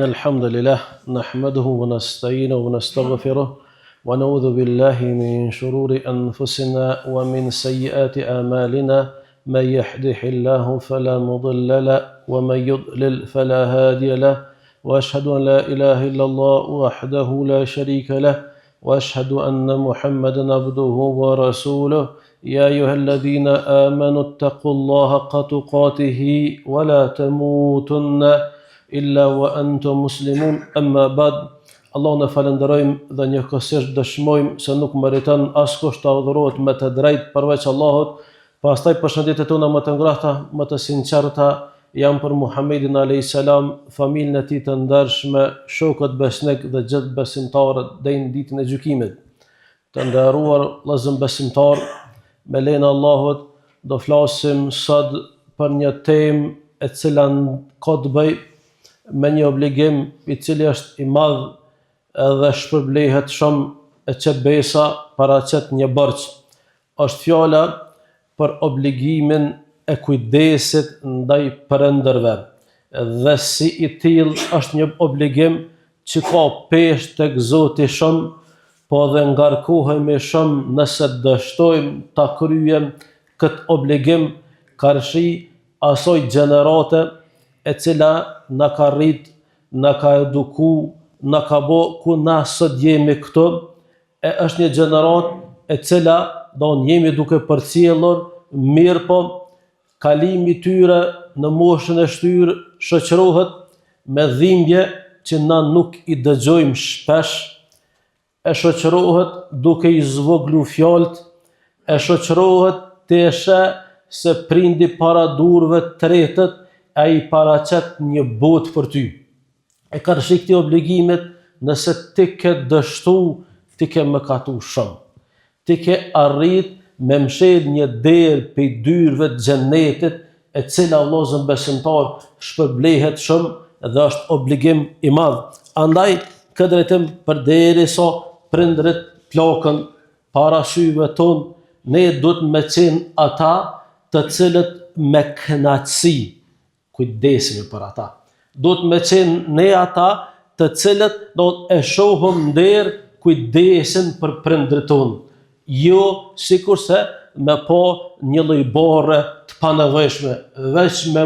الحمد لله نحمده ونستعينه ونستغفره ونعوذ بالله من شرور أنفسنا ومن سيئات أعمالنا من يهده الله فلا مضل له ومن يضلل فلا هادي له وأشهد أن لا إله إلا الله وحده لا شريك له وأشهد أن محمدا عبده ورسوله يا أيها الذين آمنوا اتقوا الله حق تقاته ولا تموتن illa wa antum muslimun, amma ba'd. Allahun e falenderojmë dhe njëkohësisht dëshmojmë se nuk meriton askush të adhurohet me të drejtë përveç Allahut. Pastaj përshëndetjet tona më të ngrohta, më të sinqerta janë për Muhammedin alayhis salam, familjen e tij të ndershme, shokët besnik dhe gjithë besimtarët deri në ditën e gjykimit. Të nderuar vëllezër besimtar, me lejen e Allahut do flasim sot për një temë e cila ka të bëjë me një obligim i cili është i madh edhe shpërblehet shumë e që besa paraqet një borx. Është fjala për obligimin e kujdesit ndaj prindërve. Dhe si i tillë është një obligim që ka peshë tek Zoti shumë, po dhe ngarkohemi shumë nëse dështojmë ta kryejmë këtë obligim karshi asoj gjenerate e cila na ka rrit, na ka eduku, na ka bo ku na sot jemi këtu, e është një gjenerat e cila jemi duke përcjellur, mirë po kalimi tyre në moshën e shtyr shoqërohet me dhimbje që na nuk i dëgjojmë shpesh, e shoqërohet duke i zvoglu fjalt, e shoqërohet të eshe se prindi para durve tretet, a i paraqet një botë për ty. E karshi këti obligimet, nëse ti ke dështu, ti ke mëkatu shumë. Ti ke arrit me mshel një derë për dyrëve të xhenetit, e cila vëllezër besimtar shpërblehet shumë dhe është obligim i madh. Andaj, këtë drejtim përderisa prindrit plakën para syve tonë, ne duhet me qenë ata të cilët me kënaqësi kujdesemi për ata. Duhet me qenë ne ata të cilët do e shohëm nder kujdesin për prindrit tonë. Jo sikurse me po një lloj barre të panevojshme, veç me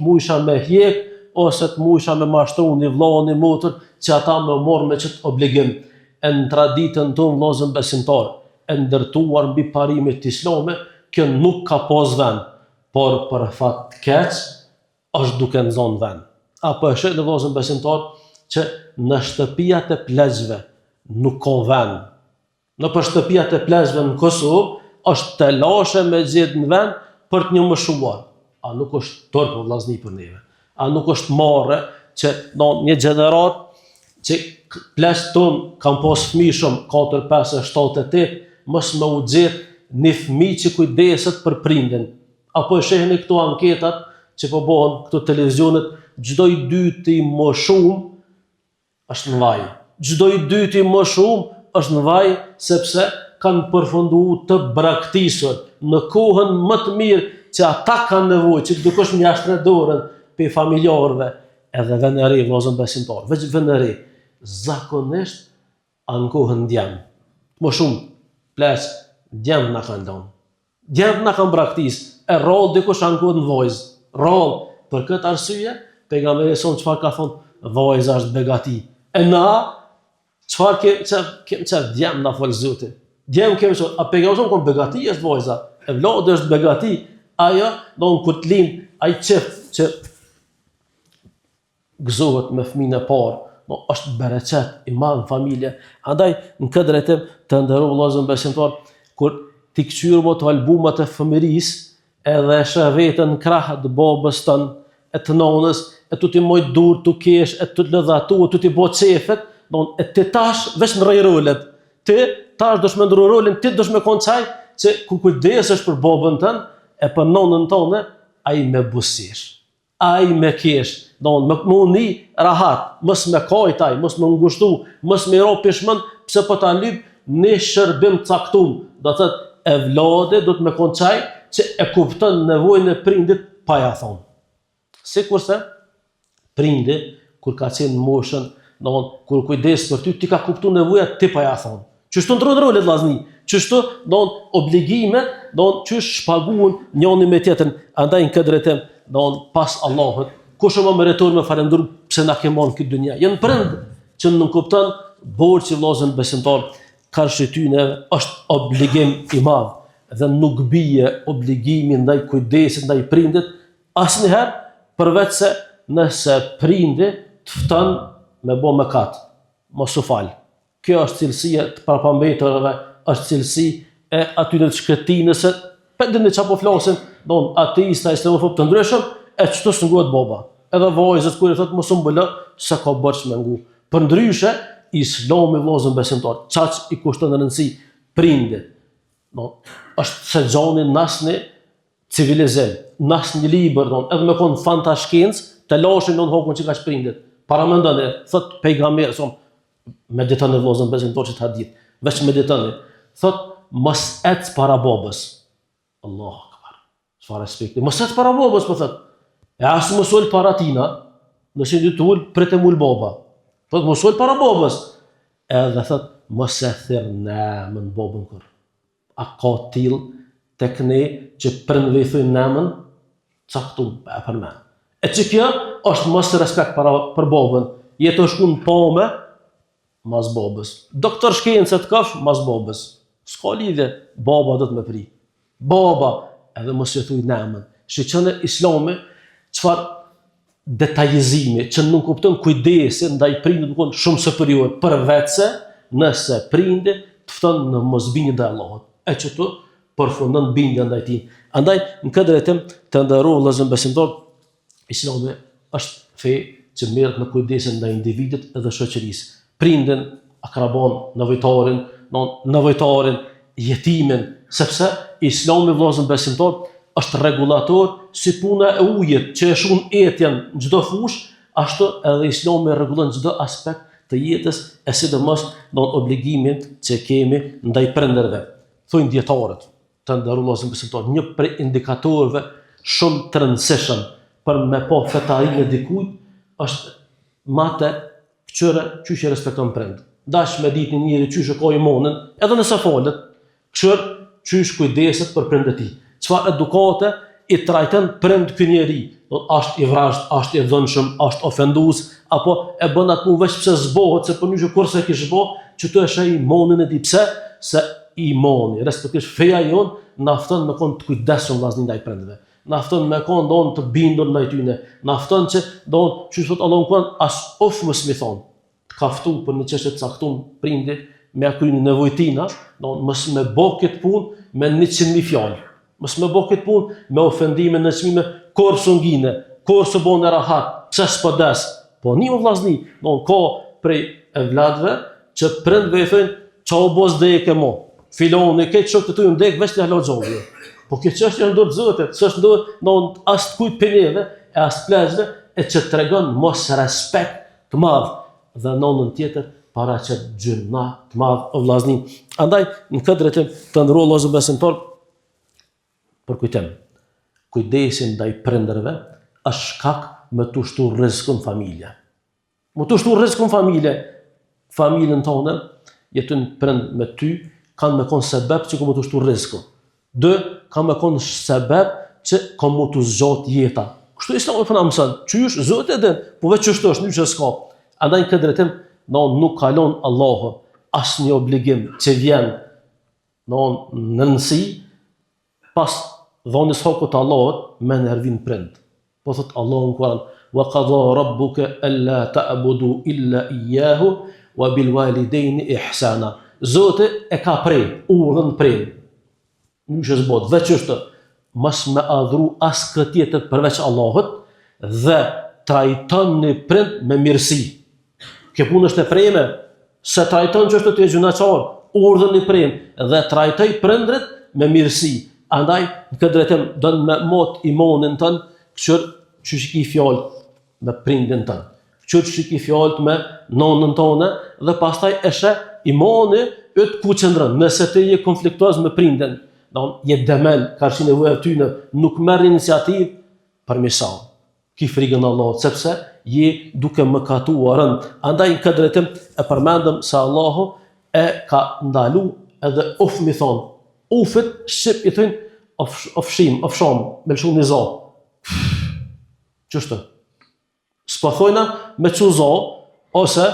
mujsha me hjek ose të mujsha me mashtru një vëlla një motër që ata me morë me qëtë obligim. E në traditën tonë vëllezër besimtar, e ndërtuar mbi parimet islame, kjo nuk ka pas vend, por për fat të keq është duke nëzon vend. Apo e shëjtë në vëllezër besimtar që në shtëpijat e pleqve nuk ka vend. Në për shtëpijat e pleqve në Kosovë është të lashe me gjithë në vend për të një mëshuar. A nuk është tërë për vllazni për neve. A nuk është marre që një gjenerat që pleqë tonë kam pas fëmijë shumë, 4, 5, 7, 8, mos me u gjithë një fëmijë që kujdeset për prindin. Apo e shëjtë këtu anketat që po bëhen këtu televizionet, çdo i dyti më shumë është në vaj. Çdo i dyti më shumë është në vaj sepse kanë përfunduar të braktisur në kohën më të mirë që ata kanë nevojë, që dikush më jashtë dorën pe familjarëve, edhe veneri vëllezër besimtar, veç veneri, zakonisht anë kohën djem. Më shumë ples djem na kanë dhënë. Djem na kanë braktis, e rroll dikush anë kohën vajzë. Rroll, për këtë arsye, pejgamberi son çfarë ka thonë, vajza është begati. E na, çfarë kemi çfarë djem na fol Zoti. Djem kemi thonë, a pejgamberi son kon begati është vajza, e vlladi është begati, ajo don kur të lind, ai çift që gëzohet me fëmijën e parë, është bereqet i madh në familje. Andaj në këtë drejtim të nderuar vëllezër besimtar, kur ti kthyer të albumat e fëmijërisë, edhe shë vetën krah të babës tënë, e të nonës, e të ti mojtë dur, të kesh, e të lëdhatu, e të ti bo qefet, e ti tash veç në rej rollet. Ti tash dësh me ndru rollin, ti dësh me konë qaj, që ku kujdesesh për babën tënë, e për nonën tëne, a i me busish, a i me kesh, me mundi rahat, mës me kajtaj, mës me ngushtu, mës me ro pishmën, pëse për ta lyp një shërbim caktum, do të thët, e vlade, do të me konë qaj, që e kupton nevojën e prindit pa ja thonë. Sikurse prindi kur ka qenë moshën, kur kujdes për ty, ti ka kuptu nevojat, ti pa ja thonë. Qështu ndrojnë rolet vllazni, qështu obligimet, qësh shpaguën njëri me tjetrin. Andaj në këtë drejtim, pas Allahut, kush më meriton me falendëru pse na ke marrë këtë dynja. Janë prind që nuk kupton borxhi vllazën besimtar, karshi tyne është obligim i madh dhe nuk bie obligimi ndaj kujdesit ndaj prindit asnjëherë përveç se nëse prindi të fton me bë mëkat, mos u fal. Kjo është cilësia të parapambeturve, është cilësi e atyre të shkretinëse, për që po flasin, ateista, islamofob të ndryshëm, e qëto së ngohet baba. Edhe vajzët kur i thotë mos u mbulë, se ka bërç me ngu. Për ndryshe, Islami vllazën besimtar, çaq i kushton rëndësi prindit. Është se gjoni nasni civilizim, nasni libër, edhe me kon fantashkencë, të lashin në hokun që ka prindit. Para mendoni, thot pejgamberi meditoni vllazën besimtar që të hadith, veç meditoni. Thot, mos ec para babës. Allahu akbar. Çfarë respekti. Mos ec para babës, po thot. E as mos ul para tina, nëse ti të ul, prit e mul baba. Thot, mos ul para babës. Edhe thot, mos e thirr namën babën kur. A ka till tek ne që prindve i thojnë namën, caktum pa përmend. E që kjo është mos respekt për babën. Jetë është kun pome, mas babës. Doktor shkencët kafsh, mas babës. S'ka lidhje, baba do të më pri. Baba, edhe mos e thuj namën. Shqyqënë Islami, çfarë detajizimi, që nuk kupton kujdesin ndaj prindit nuk konë shumë superior, përveçse nëse prindi të fton në mosbindje ndaj Allahut. E që tu përfundon bindja ndaj tij. Andaj, në këtë drejtim të nderuar vëllezër besimtar, Islami është fe që merret me kujdesin ndaj individit dhe shoqërisë. Prindin, akraban, nevojtarin, jetimin, sepse Islami vllazën besimtar është rregullator si puna e ujit që e shun etjen në çdo fush, ashtu edhe Islami rregullon çdo aspekt të jetës e sidomos në obligimin që kemi ndaj prindërve. Thojnë dietarët, të nderuar vllazën besimtar, një prej indikatorëve shumë të rëndësishëm për me pa fetarinë e dikujt është mate qëre qysh e respekton prind. Dash me ditë një njëri qysh e ka imanin, edhe nëse falet, qysh kujdeset për prindet e tij. Çfarë edukate i trajton prind ky njeri? Është i vrasht, është i dhënshëm, është ofendues, apo e bën atë punë veç pse zbohet, se po njëjë kurse kish bë, që të është imanin e tij. Pse? Se imani, respektivisht feja jon, na fton me kon të kujdesshëm vllaznin ndaj prindve. Na fton me kon të bindur ndaj tyre. Na fton që që thot Allahu Kur'an, as of mos mi thon. Ka ftu për një çështje të caktuar prindi me akryni nevojtina, mos me bë këtë punë me 100.000 fjalë. Mos me bë këtë punë me ofendime në çmime, kur sungine, kur së bën rahat, pse s'po des. Po një vllazni, ka prej evladëve që prindve i thënë, "Çao boz dhe e ke mo." Filoni këtë shok të tu ndek veç të haloxhovi. Po kjo çështje është ndër zotë, s'është ndër as kujt peneve e as plazhve e që tregon mos respekt të madh dhe nonën tjetër para që gjyna të madh o vllazni. Andaj në këtë drejtim të ndërua vllazë besimtar për kujtim. Kujdesin ndaj prindërve është shkak me të ushtu rrezikun familje. Me të ushtu rrezikun familje, familjen tonë jetën prind me ty kanë me kon sebeb që ku të ushtu rrezikun. 2, ka me konë sebeb që ka mu të zgjat jeta. Kështu Islami po na mëson, qysh Zoti e din, po veç çështë është një që s'ka. Andaj në këtë drejtim, nuk kalon Allahu asnjë obligim që vjen në nënsi pas dhonës hakut të Allahut me nervin prind. Po thot Allahu në Kur'an, "Wa qadha rabbuka alla ta'budu illa iyyahu wa bil walidayni ihsana." Zoti e ka prej, urdhën prej. Nuk është bot, veç është mos me adhuru as këtë tjetër përveç Allahut dhe trajton një prind me mirësi. Kjo punë është e prejme, se trajton që është të gjunaçar, urdhën një prind dhe trajtoj prindrit me mirësi. Andaj, në këtë drejtim, dënë me mot imanin tënë, që shiki fjallë me prindin tënë, që shiki fjallë me nonën tonë, dhe pastaj eshe imani ytë ku qëndrën, nëse të je konfliktuaz me prindin, je demel, ka shi nevojë tyne, nuk merr iniciativë për misal. ki frikën Allahut, sepse je duke mëkatuar rënd. Andaj në këtë drejtim e përmendëm se Allahu e ka ndalu edhe uf mi thonë. Ufit, shqip i thënë ofsham, me lëshu një zo. Qështë? S'po thojna me që zo, ose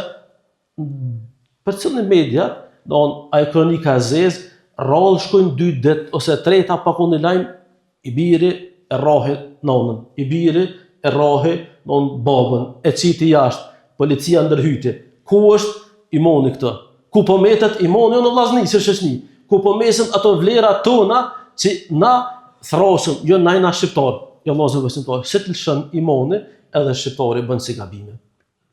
për cilën media, a e kronika e zezë, rallë shkojnë 2 dit, ose 3 pa ku një lajmë, i biri e rahi nonën, i biri e rahi nonë babën, e qiti jashtë, policia ndërhyti. Ku është imoni këtë? Ku po metet imoni në vllazni, si shëshni? Ku po mesen ato vlera tona, që na thrasëm, jo najna shqiptarë, jo vllazë besimtarë, se të lëshën imoni, edhe shqiptari bën si gabime.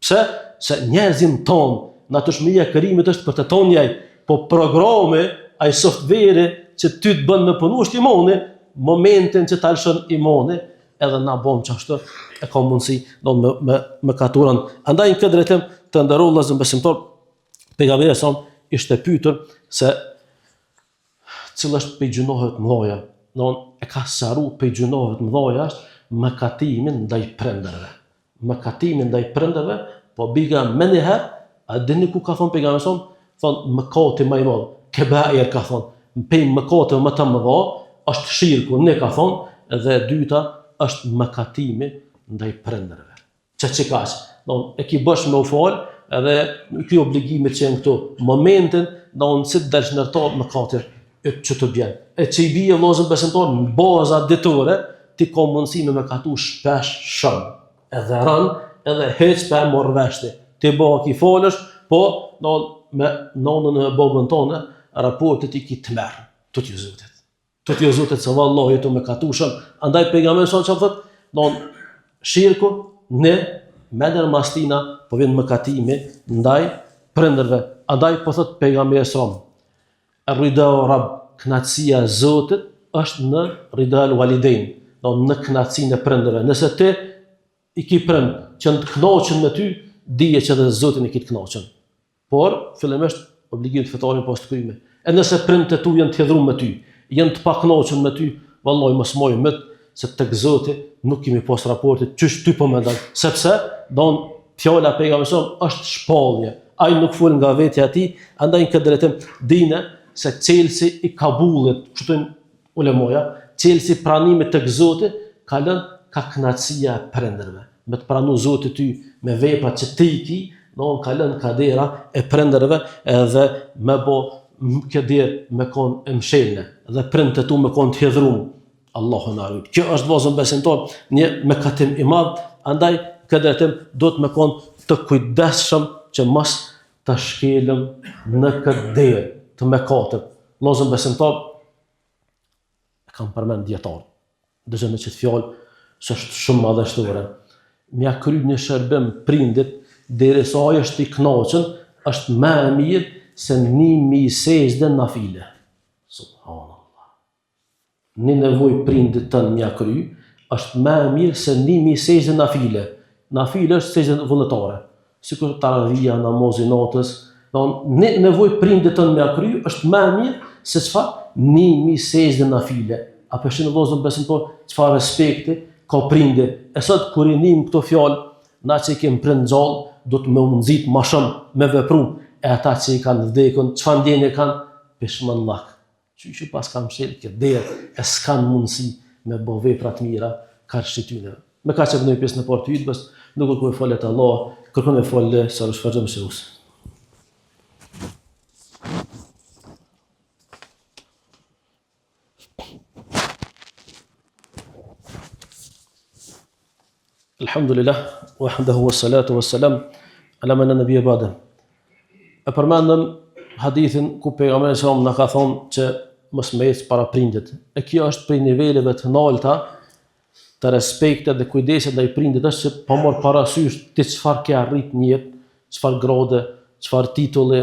Pse? Se njerëzim tonë, në të shmija kërimit është për të tonjaj, po programe, ai softveri që ty të bën me punu është imoni, momentin që ta lëshën imoni, edhe na bom qashtë, e ka mundësi me katurën. Andaj në këtë drejtim të ndërru vëllezër besimtar, pejgamberi sa ishte pyetur se cila është pej gjunohet mëdha. E ka saru pej gjunohet mëdha është mëkatimin ndaj prindërve. Mëkatimin ndaj prindërve, po biga më një herë, a dini ku ka thonë pejgamberi sa, thonë mëkati më i madh, kebair ka thonë, pej mëkate më të mëdha është shirku, ne ka thonë, edhe e dyta është mëkatimi ndaj prindërve. Që kaq, e ki bësh me u fal, edhe ky obligimi që janë këtu, momentin, si të dalsh ndërtar mëkatir që të bjen. E që i bie vllazën besimtar në baza ditore, ti ka mundësi me mëkatu shpesh shumë. Edhe rën, edhe heq pa marrë veshti. Ti ki falësh, po me nonën e babën tonë, raportet i ki të merë, të t'ju zotit. Të t'ju zotit se vallahi të mëkatu shumë. Andaj pejgamberi sa që thot, shirku, ne, meder mastina, po vjen mëkatimi ndaj prindërve. Andaj po thot pejgamberi sa, rida o rab, knatësia e Zotit është në rida el walidain, në knatësinë e prindërve. Nëse ti i ki prind që në të knaqen me ty, dije që edhe Zotin i ki të knaqen. Por, fillimisht, obligimit fetarin pas të kryme. E nëse prindët e tu janë të hedhur me ty, janë të paknaqen me ty, vallahi mos moj mët, se tek Zoti nuk kemi pas raportit çysh ty po mendon, sepse fjala pejgamberit është shpallje. Ai nuk fol nga vetja e tij, andaj në këtë drejtim dine se çelësi i Kabullit, çu ulemoja, çelësi pranimit tek Zoti ka lënë ka kënaqësia e prindërve. Me të pranu Zoti ty me veprat që ti ki, ka lënë kadera e prindërve edhe me bo këdir me kon e mshelne dhe prindët e tu me kon të hedhrum. Allahu na rujt. Kjo është vllazën besimtar, një mëkatim i madh, andaj këtë drejtim do të me kon të kujdesshëm që mos të shkelëm në këtë derë të mëkatit. Vllazën besimtar e kam përmend dietar. Dëgjoni që të fjalë s'është shumë madhështore. Mja kry një shërbim prindit derisa ai është i kënaqur, është më e mirë se 1000 sejdë nafile. Subhanallah. Një nevoj prindit të mja kry, është më e mirë se 1000 sejdë nafile. Nafile është sejdë vullnetare. Sikur taravia, namazi natës, një nevoj prindit të mja kry, është më e mirë se çfarë 1000 sejdë nafile. A përshin vllazën besimtar çfarë respekti ka prindi. E sot kur i nim këto fjalë, na që i kemi prind gjallë, do të më nxit më shumë me vepru, e ata që i kanë vdekun, çfarë ndjenje kanë, pishmallak. Që pas kam shel këtë derë, e s'kan mundësi me bo vepra të mira, ka shqytyne. Me ka që vënoj pjesë në partë të ytbës, nuk kërkoj falet Allah, kërkoj me falet sa rëshfargjëm se usë. Alhamdulillah, wahdahu wassalatu wassalam, ala man nabiyya ba'da. E përmendëm hadithin ku pejgamberi sa na ka thonë që mos më ec para prindit. E kjo është prej niveleve të larta të respektit dhe kujdesit ndaj prindit, është që pa marr parasysh ti çfarë ke arrit në jetë, çfarë grade, çfarë titulli,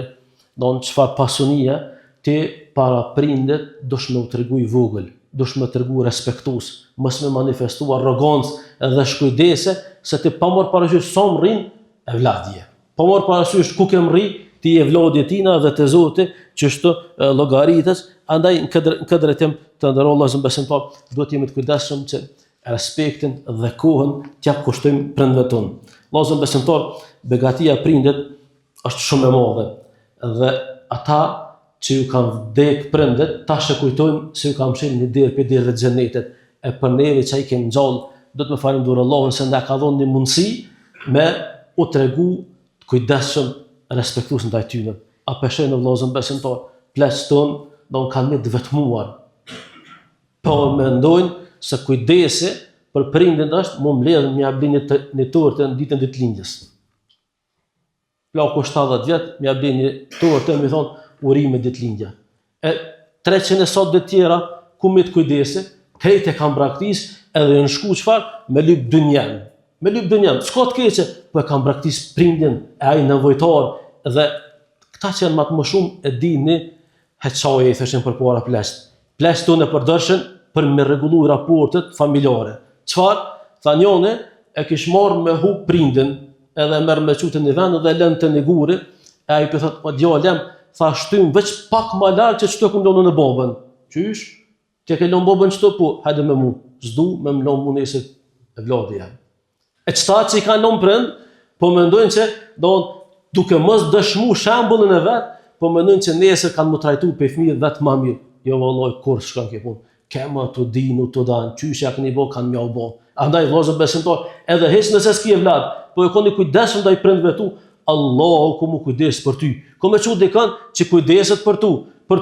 çfarë pasunie, ti para prindit dosh me u tregu i vogël, dosh me tregu respektues, mos me manifestu arrogancë dhe shkujdese, se ti pa marr parasysh sa rrin e vladje. Pa marr parasysh ku kem rri, ti e vlodje tina dhe të Zoti që shto llogaritës, andaj në këtë drejtim të ndërrollë vllazën besimtar, duhet jemi të kujdesshëm që respektin dhe kohën t'ja kushtojmë prindve tonë. Vëllezër besimtar, begatia e prindit është shumë e madhe dhe ata që ju kanë vdek prindit, tash e kujtojnë se ju kanë mshirë një derë për derëve të xhenetit. E për neve që ai kemi gjallë, do të më falenderoj Allahun se na ka dhënë një mundësi me u tregu të kujdesshëm, respektues ndaj tyre. A peshën vëllezër besimtar, pleqtë tonë do kanë të vetmuar. Po mendojnë se kujdesi për prindin është më mbledh mja bli një tortë në ditën e ditëlindjes. Plaku 70 vjet, mja bli një tortë më thon urime ditëlindje. E 300 sot të tjera ku me të kujdesi, krejt e kanë braktis edhe në shku çfarë me lyp dynjan. Me lyp dynjan, s'ka të keqe, po e kanë braktis prindin e ai nevojtar dhe këta që janë më shumë e dini heçaje i thëshin përpara pleqt. Pleqt tonë e përdorshën për me rregullu raportet familjare. Çfarë? Tha njone e kish marrë me hu prindin, edhe merr me çutën në vend dhe lënë të neguri, e ai po thot, po djalem, tha shtym veç pak më larg që çto kum lënë në babën. Qysh? Ti ke lënë babën çto po? Hajde me mu. S'du me më lënë mu nesër e vlladi jam. E çta që i kanë lënë prind, po mendojnë se duke mos dëshmu shembullin e vet, po mendojnë se nesër kanë më trajtu pe fëmijët vetë më mirë. Jo vallahi kur s'kan ke punë. Kema të dinu të dan, qysh ja këni bo, kanë mja u bo. Andaj vëllezër besimtar, edhe hiç nëse s'ki e vlad, po e koni kujdesshëm ndaj prindve tu, Allahu ku mu kujdes për ty. Ko me çu dikan që kujdeset për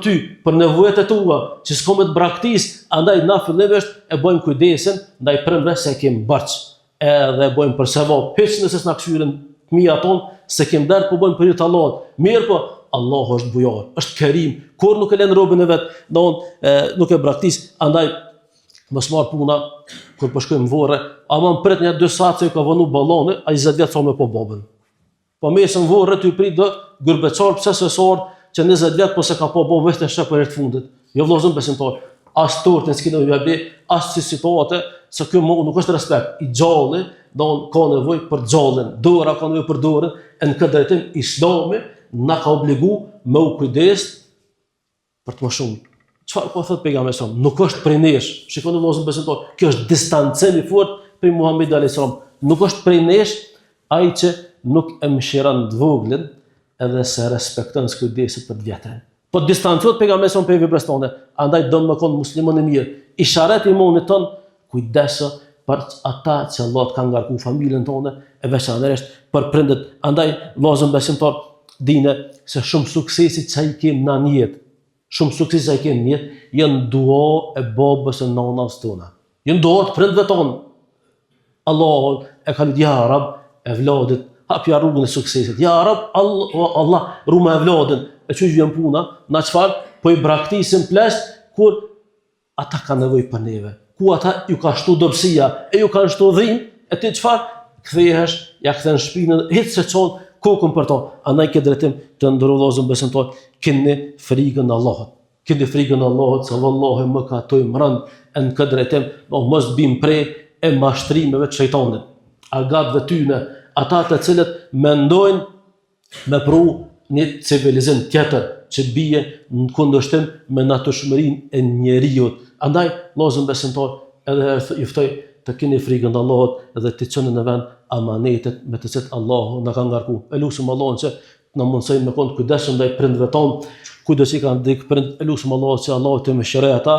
ty, për nevojat e tua, që s'ko me të braktis, andaj na fillimisht e bëjmë kujdesin ndaj prindve se kem barç. Edhe e bëjmë për sevap. Hiç nëse s'na kshyren fëmijët ton, se kem dert, po bëjmë për hir të Allahut. Mirë po, Allahu është bujar, është kerim, kur nuk e lën robën e vet, nuk e braktis, andaj mos marr puna kur po shkojmë vorre, ama më pret një 2 saat se ka vënë balloni, ai 20 vjet sa më po babën. Po mesën vorre ty prit do gërbeçar pse sesor që 20 vjet po se ka po babë vetë shaq për të fundit. Jo vëllezër besimtar, as tortën s'kino ju bëj, as si situate, se kjo nuk është respekt. I gjalli ka nevojë për gjallën, dora ka nevojë për dorën, në këtë drejtim Islami na ka obligu me u kujdes për të më shumë. Çfarë po thot pejgamberi sa? Nuk është prej nesh. Shikoni vëllezër besimtar, kjo është distancim i fortë prej Muhamedit alayhis salam. Nuk është prej nesh ai që nuk e mëshiron të voglin edhe se respekton kujdesin për të vjetrin. Po distancohet pejgamberi sa për veprën tonë. Andaj do të qenë musliman i mirë. Isharet i imanit ton, kujdeso për ata që Allah të ka ngarku familjen tonë e veçanërisht për prindët. Andaj vëllezër besimtar, dine se shumë suksesi që i kemë na në jetë, shumë suksesi që i kemë në jetë, janë dua e babës e nanës tona. Janë dua të prindve tonë. Allah e ka lëtë, ja Rab, e vladit, hapja rrugën e suksesit. Ja Rab, Allah, rruma e vladin. E që vjen puna, na çfarë, po i braktisin plesht, kur ata ka nevojë për neve. Ku ata ju ka shtu dobësia, e ju kanë shtu dhimbje, e ti çfarë? Kthehesh, ja kthen shpinën, hiç se çon kokën për to. Andaj ke drejtim të ndërrodhozën besimtar, keni frikën e Allahut. Keni frikën e Allahut, se vallahi më ka toj mrand në këtë drejtim, mos bim prej e mashtrimeve të shejtanit. Agatëve tyne, ata të cilët mendojnë me pru një civilizim tjetër që bie në kundërshtim me natyrshmërinë e njeriut. Andaj, vëllezër besimtar, edhe ju ftoj të keni frikën e Allahut dhe të çoni në vend amanetet me të cilët Allahu na ka ngarku. Elusim Allahun që na mundsojmë me kon kujdesshëm ndaj prindve tonë, kudo që kanë dik prind, elusim Allahun që Allahu të mëshirojë ata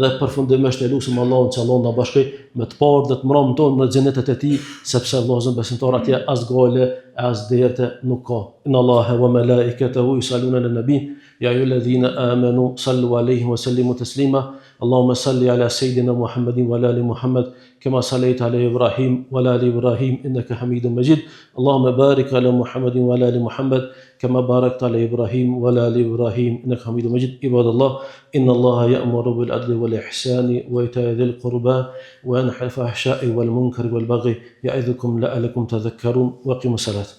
dhe përfundimisht elusim Allahun që Allahu na bashkoj me të parë dhe të mbrëmën tonë në xhenetet e tij, sepse vëllezër besimtar atje as gale as derte nuk ka. Inna Allaha wa malaikatahu yusalluna ala nabi ya ayyuhalladhina amanu sallu alayhi wa sallimu taslima. اللهم صل على سيدنا محمد وعلى ال محمد كما صليت على ابراهيم وعلى ال ابراهيم انك حميد مجيد. اللهم بارك على محمد وعلى ال محمد كما باركت على ابراهيم وعلى ال ابراهيم انك حميد مجيد. عباد الله، ان الله يأمر بالعدل والاحسان وايتاء ذي القربى وينهى عن الفحشاء والمنكر والبغي يعظكم لعلكم تذكرون. واقيموا الصلاة.